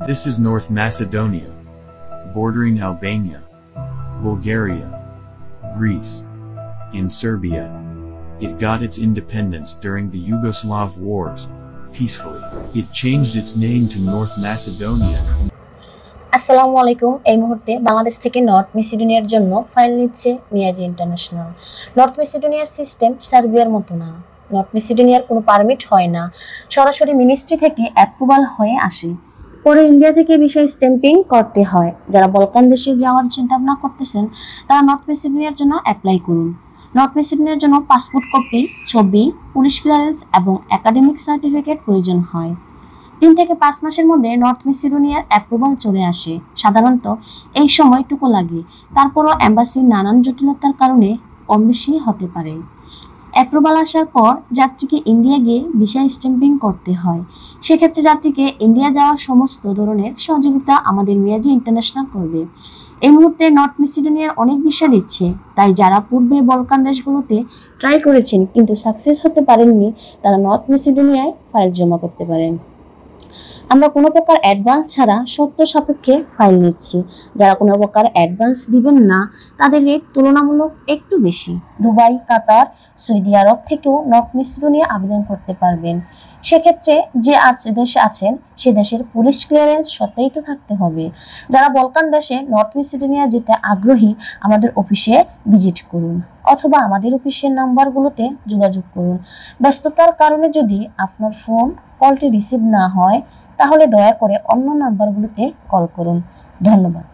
This is North Macedonia, bordering Albania, Bulgaria, Greece, and Serbia. It got its independence during the Yugoslav wars, peacefully. It changed its name to North Macedonia. আসসালামু আলাইকুম। এই মুহূর্তে বাংলাদেশ থেকে north মেসিডোনিয়ার জন্য file নিচ্ছে Niazi international. North মেসিডোনিয়ার system সার্বিয়ার মতো না। নর্থ মেসিডোনিয়ার কোনো পারমিট হয় না, সরাসরি মিনিস্ট্রি থেকে অ্যাপ্রুভাল হয়ে আসে। পরে ইন্ডিয়া থেকে বিষয় স্ট্যাম্পিং করতে হয়। যারা বলকান দেশে যাওয়ার চিন্তা ভাবনা করতেছেন তারা নর্থ মেসিডোনিয়ার জন্য অ্যাপ্লাই করুন। নর্থ মেসিডোনিয়ার জন্য পাসপোর্ট কপি, ছবি, পুলিশ ক্লিয়ারেন্স এবং একাডেমিক সার্টিফিকেট প্রয়োজন হয়। 3 থেকে 5 মাসের মধ্যে নর্থ মেসিডোনিয়ার অ্যাপ্রুভাল চলে আসে। সাধারণত এই সময়টুকু লাগে, তারপরও এম্বাসির নানান জটিলতার কারণে কম বেশি হতে পারে। অ্যাপ্রুভাল আসার পর যাত্রীকে ইন্ডিয়া গিয়ে ভিসা স্ট্যাম্পিং করতে হয়। সেক্ষেত্রে যাত্রীকে ইন্ডিয়া যাওয়ার সমস্ত ধরনের সহযোগিতা আমাদের নিয়াজি ইন্টারন্যাশনাল করবে। এই মুহূর্তে নর্থ মেসিডোনিয়ার অনেক ভিসা দিচ্ছে, তাই যারা পূর্বে বলকান দেশগুলোতে ট্রাই করেছেন কিন্তু সাকসেস হতে পারেননি তারা নর্থ মেসিডোনিয়ায় ফাইল জমা করতে পারেন। আমরা কোনো প্রকার অ্যাডভান্স ছাড়া শর্ত সাপেক্ষে ফাইল নিচ্ছি। যারা কোনো প্রকার অ্যাডভান্স দিবেন না তাদের রেট তুলনামূলক একটু বেশি। দুবাই, কাতার, সৌদি আরব থেকেও নর্থ মেসিডোনিয়া আবেদন করতে পারবেন। সেক্ষেত্রে যে দেশে আছেন সে দেশের পুলিশ ক্লিয়ারেন্স সত্যায়িত থাকতে হবে। যারা বলকান দেশে নর্থ মেসিডোনিয়া যেতে আগ্রহী আমাদের অফিসে ভিজিট করুন অথবা আমাদের অফিসের নাম্বারগুলোতে যোগাযোগ করুন। ব্যস্ততার কারণে যদি আপনার ফোন কলটি রিসিভ না হয় তাহলে দয়া করে অন্য নাম্বারগুলোতে কল করুন। ধন্যবাদ।